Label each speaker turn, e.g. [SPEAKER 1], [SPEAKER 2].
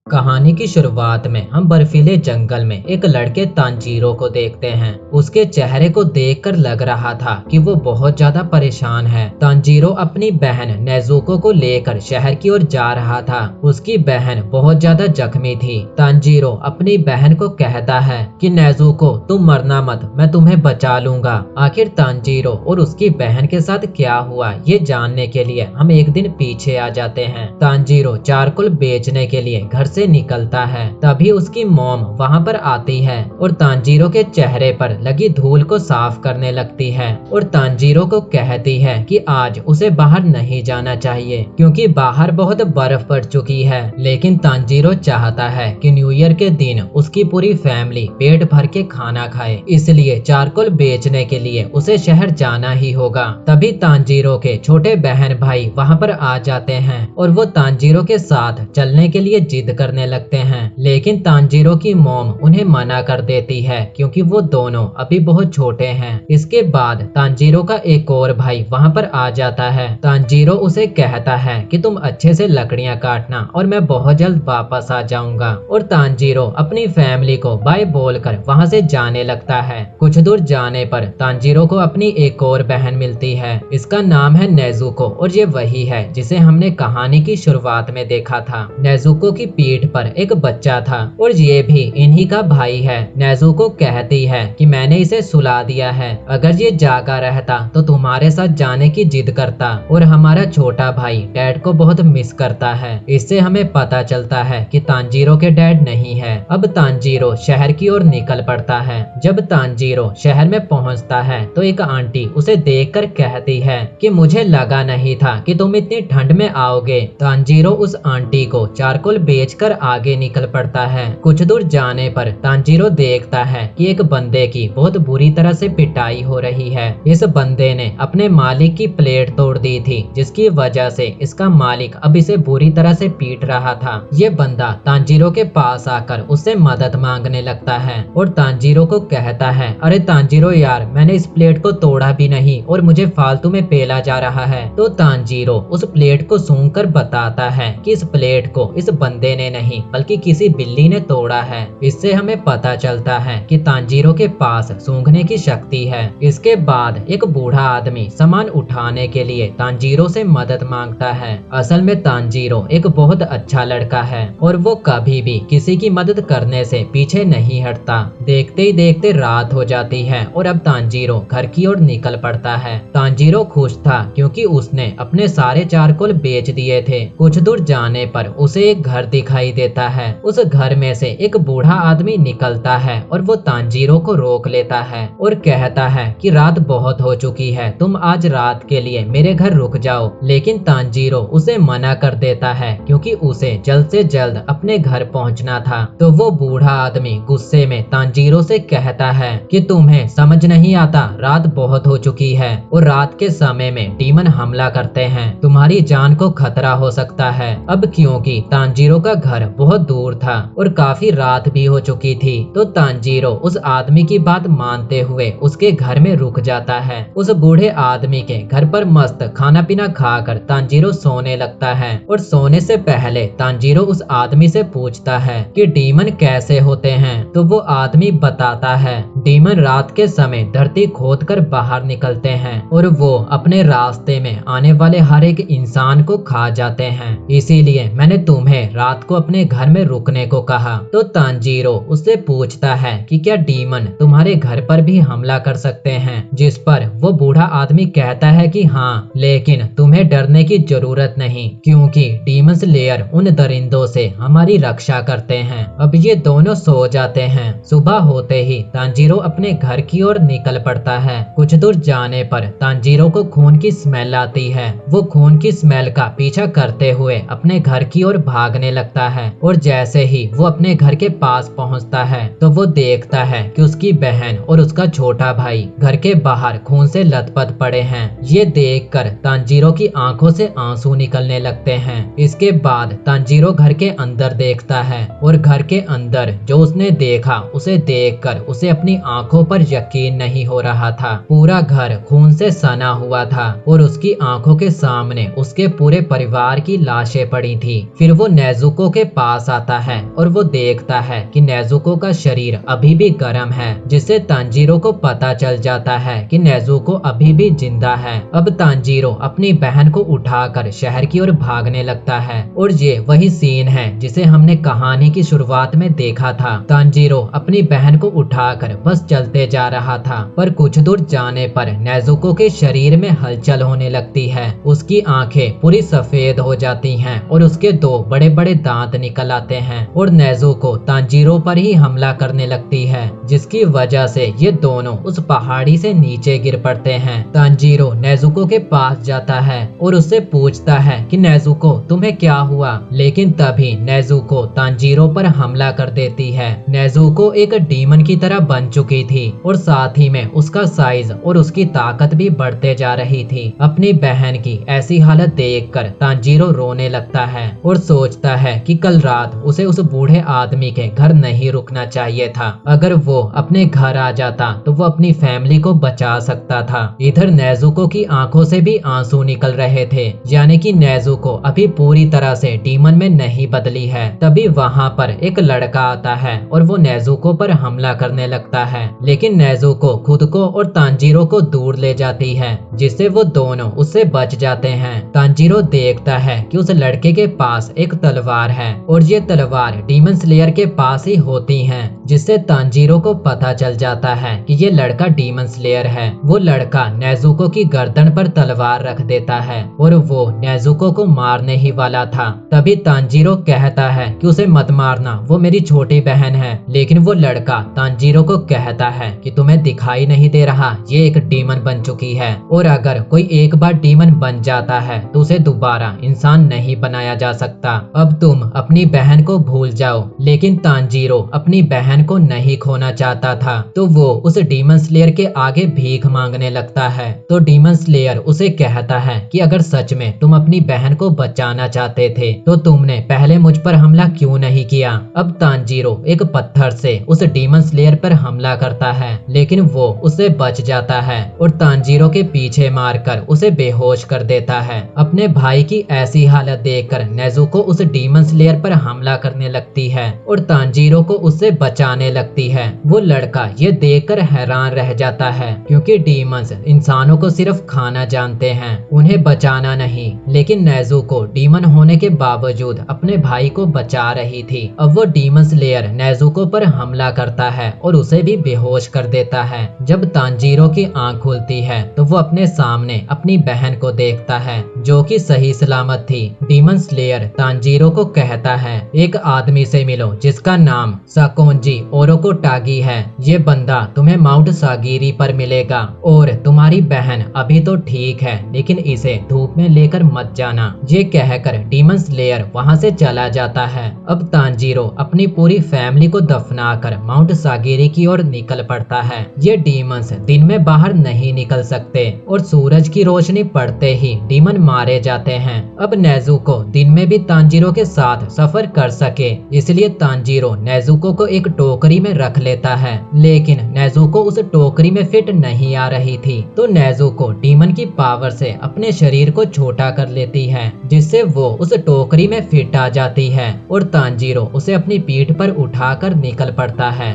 [SPEAKER 1] कहानी की शुरुआत में हम बर्फीले जंगल में एक लड़के तांजीरो को देखते हैं। उसके चेहरे को देखकर लग रहा था कि वो बहुत ज्यादा परेशान है। तांजीरो अपनी बहन नेजुको को लेकर शहर की ओर जा रहा था। उसकी बहन बहुत ज्यादा जख्मी थी। तांजीरो अपनी बहन को कहता है कि नेजुको तुम मरना मत, मैं तुम्हें बचा लूंगा। आखिर तांजीरो और उसकी बहन के साथ क्या हुआ ये जानने के लिए हम एक दिन पीछे आ जाते हैं। तांजीरो चारकोल बेचने के लिए घर से निकलता है। तभी उसकी मॉम वहां पर आती है और तांजीरो के चेहरे पर लगी धूल को साफ करने लगती है और तांजीरो को कहती है कि आज उसे बाहर नहीं जाना चाहिए क्योंकि बाहर बहुत बर्फ पड़ चुकी है। लेकिन तांजीरो चाहता है कि न्यू ईयर के दिन उसकी पूरी फैमिली पेट भर के खाना खाए, इसलिए चारकोल बेचने के लिए उसे शहर जाना ही होगा। तभी तांजीरो के छोटे बहन भाई वहां पर आ जाते हैं और वो तांजीरो के साथ चलने के लिए जिद करने लगते हैं। लेकिन तांजीरो की मॉम उन्हें मना कर देती है क्योंकि वो दोनों अभी बहुत छोटे हैं। इसके बाद तांजीरो का एक और भाई वहां पर आ जाता है। तांजीरो उसे कहता है कि तुम अच्छे से लकड़ियां काटना और मैं बहुत जल्द वापस आ जाऊंगा। और तांजीरो अपनी फैमिली को बाय बोलकर वहां से जाने लगता है। कुछ दूर जाने पर तांजीरो को अपनी एक और बहन मिलती है। इसका नाम है नेजुको और ये वही है जिसे हमने कहानी की शुरुआत में देखा था। नेजुको की पीठ पर एक बच्चा था और ये भी इन्हीं का भाई है। नेजुको कहती है कि मैंने इसे सुला दिया है, अगर ये जागा रहता तो तुम्हारे साथ जाने की जिद करता और हमारा छोटा भाई डैड को बहुत मिस करता है। इससे हमें पता चलता है कि तांजीरो के डैड नहीं है। अब तांजीरो शहर की ओर निकल पड़ता है। जब तांजीरो शहर में पहुंचता है तो एक आंटी उसे देखकर कहती है कि मुझे लगा नहीं था कि तुम इतनी ठंड में आओगे। तांजीरो उस आंटी को चारकोल बेचकर आगे निकल पड़ता है। कुछ दूर जाने पर तांजीरो देखता है कि एक बंदे की बहुत बुरी तरह से पिटाई हो रही है। इस बंदे ने अपने मालिक की प्लेट तोड़ दी थी, जिसकी वजह से इसका मालिक अब इसे बुरी तरह से पीट रहा था। ये बंदा तांजीरो के पास आकर उससे मदद मांगने लगता है और तांजीरो को कहता है, अरे तांजीरो यार, मैंने इस प्लेट को तोड़ा भी नहीं और मुझे फालतू में पेला जा रहा है। तो तांजीरो उस प्लेट को सूंघकर बताता है कि इस प्लेट को इस बंदे ने नहीं बल्कि किसी बिल्ली ने तोड़ा है। इससे हमें पता चलता है कि तांजीरो के पास सूंघने की शक्ति है। इसके बाद एक बूढ़ा आदमी सामान उठाने के लिए तांजीरो से मदद मांगता है। असल में तांजीरो एक बहुत अच्छा लड़का है और वो कभी भी किसी की मदद करने से पीछे नहीं हटता। देखते ही देखते रात हो जाती है और अब तांजीरो घर की ओर निकल पड़ता है। तांजीरो खुश था क्योंकि उसने अपने सारे चारकोल बेच दिए थे। कुछ दूर जाने पर उसे एक घर दिखाई देता है। उस घर में से एक बूढ़ा आदमी निकलता है और वो तांजीरो को रोक लेता है और कहता है कि रात बहुत हो चुकी है, तुम आज रात के लिए मेरे घर रुक जाओ। लेकिन तांजीरो उसे मना कर देता है क्योंकि उसे जल्द से जल्द अपने घर पहुंचना था। तो वो बूढ़ा आदमी गुस्से में तांजीरो से कहता है कि तुम्हें समझ नहीं आता, रात बहुत हो चुकी है और रात के समय में डीमन हमला करते हैं, तुम्हारी जान को खतरा हो सकता है। अब क्योंकि तांजीरो का घर बहुत दूर था और काफी रात भी हो चुकी थी, तो तांजीरो उस आदमी की बात मानते हुए उसके घर में रुक जाता है। उस बूढ़े आदमी के घर पर मस्त खाना पीना खाकर तांजीरो सोने लगता है और सोने से पहले तांजीरो उस आदमी से पूछता है कि डीमन कैसे होते हैं। तो वो आदमी बताता है, डीमन रात के समय धरती खोदकर बाहर निकलते हैं और वो अपने रास्ते में आने वाले हर एक इंसान को खा जाते हैं, इसीलिए मैंने तुम्हें रात को अपने घर में रुकने को कहा। तो तांजीरो उससे पूछता है कि क्या डीमन तुम्हारे घर पर भी हमला कर सकते हैं, जिस पर वो बूढ़ा आदमी कहता है कि हाँ, लेकिन तुम्हें डरने की जरूरत नहीं क्योंकि डीमन स्लेयर उन दरिंदों से हमारी रक्षा करते हैं। अब ये दोनों सो जाते हैं। सुबह होते ही तांजीरो अपने घर की ओर निकल पड़ता है। कुछ दूर जाने पर तांजीरो को खून की स्मेल आती है। वो खून की स्मेल का पीछा करते हुए अपने घर की ओर भागने लगता है और जैसे ही वो अपने घर के पास पहुंचता है तो वो देखता है कि उसकी बहन और उसका छोटा भाई घर के बाहर खून से लथपथ पड़े हैं। ये देखकर तांजीरो की आंखों से आंसू निकलने लगते हैं। इसके बाद तांजीरो घर के अंदर देखता है और घर के अंदर जो उसने देखा उसे देखकर उसे अपनी आंखों पर यकीन नहीं हो रहा था। पूरा घर खून से सना हुआ था और उसकी आंखों के सामने उसके पूरे परिवार की लाशें पड़ी थी। फिर वो नेजुको के पास आता है और वो देखता है कि नेजुको का शरीर अभी भी गर्म है, जिससे तांजीरो को पता चल जाता है कि नेजुको अभी भी जिंदा है। अब तांजीरो अपनी बहन को उठाकर शहर की ओर भागने लगता है और ये वही सीन है जिसे हमने कहानी की शुरुआत में देखा था। तांजीरो अपनी बहन को उठाकर बस चलते जा रहा था, पर कुछ दूर जाने पर नेजुको के शरीर में हलचल होने लगती है। उसकी आंखें पूरी सफेद हो जाती हैं और उसके दो बड़े बड़े दांत निकल आते हैं और नेजुको तांजीरो पर ही हमला करने लगती है, जिसकी वजह से ये दोनों उस पहाड़ी से नीचे गिर पड़ते हैं। तांजीरो नेजुको के पास जाता है और उससे पूछता है कि नेजुको तुम्हें क्या हुआ, लेकिन तभी नेजुको तांजीरो पर हमला कर देती है। नेजुको एक डीमन की तरह बन चुकी थी और साथ ही में उसका साइज और उसकी ताकत भी बढ़ते जा रही थी। अपनी बहन की ऐसी हालत देखकर तांजीरो रोने लगता है और सोचता है कि कल रात उसे उस बूढ़े आदमी के घर नहीं रुकना चाहिए था। अगर वो अपने घर आ जाता तो वो अपनी फैमिली को बचा सकता था। इधर नेजुको की आंखों से भी आंसू निकल रहे थे, यानी कि नेजुको अभी पूरी तरह से डीमन में नहीं बदली है। तभी वहाँ पर एक लड़का आता है और वो नेजुको पर हमला करने लगता है, लेकिन नेजुको खुद को और तांजीरो को दूर ले जाती है, जिससे वो दोनों उससे बच जाते हैं। तांजीरो देखता है कि उस लड़के के पास एक तलवार है और ये तलवार डीमन स्लेयर के पास ही होती है, जिससे तांजीरो को पता चल जाता है कि ये लड़का डीमन स्लेयर है। वो लड़का नेजुको की गर्दन पर तलवार रख देता है और वो नेजुको को मारने ही वाला था। तभी तांजीरो कहता है कि उसे मत मारना, वो मेरी छोटी बहन है। लेकिन वो लड़का तांजीरो को कहता है कि तुम्हें दिखाई नहीं दे रहा, ये एक डीमन बन चुकी है और अगर कोई एक बार डीमन बन जाता है तो उसे दोबारा इंसान नहीं बनाया जा सकता। अब तुम अपनी बहन को भूल जाओ। लेकिन तांजीरो अपनी बहन को नहीं खोना चाहता था, तो वो उस डीमन स्लेयर के आगे भीख मांगने लगता है। तो डीमन स्लेयर उसे कहता है कि अगर सच में तुम अपनी बहन को बचाना चाहते थे तो तुमने पहले मुझ पर हमला क्यों नहीं किया। अब तांजीरो एक पत्थर से उस डीमन स्लेयर पर हमला करता है, लेकिन वो उससे बच जाता है और तांजीरो के पीछे मारकर उसे बेहोश कर देता है। अपने भाई की ऐसी हालत देखकर नेजुको उस डीमन स्लेयर पर हमला करने लगती है और तांजीरो को उससे बचाने लगती है। वो लड़का ये देखकर हैरान रह जाता है, क्योंकि डीमंस इंसानों को सिर्फ खाना जानते हैं, उन्हें बचाना नहीं। लेकिन नेजुको डीमन होने के बावजूद अपने भाई को बचा रही थी। अब वो डीमन स्लेयर नेजुको पर हमला करता है और उसे भी बेहोश कर देता है। जब तांजीरो की आंख खुलती है तो वो अपने सामने अपनी बहन को देखता है, जो कि सही सलामत थी। डीमन स्लेयर तांजीरो को कहता है, एक आदमी से मिलो जिसका नाम साकोंजी ओरोकोटागी है। ये बंदा तुम्हें माउंट सागिरी पर मिलेगा और तुम्हारी बहन अभी तो ठीक है, लेकिन इसे धूप में लेकर मत जाना। ये कहकर डीमन स्लेयर वहाँ से चला जाता है। अब तांजीरो अपनी पूरी फैमिली को दफनाकर माउंट सागिरी की ओर निकल पड़ता है। ये डीमंस दिन में बाहर नहीं निकल सकते और सूरज की रोशनी पड़ते ही डीमन मारे जाते हैं। अब नेजुको दिन में भी तांजीरो के साथ सफर कर सके, इसलिए तांजीरो नेजुको को एक टोकरी में रख लेता है, लेकिन नेजुको उस टोकरी में फिट नहीं आ रही थी। तो नेजुको डीमन की पावर से अपने शरीर को छोटा कर लेती है, जिससे वो उस टोकरी में फिट आ जाती है और तांजीरो उसे अपनी पीठ पर उठाकर निकल पड़ता है।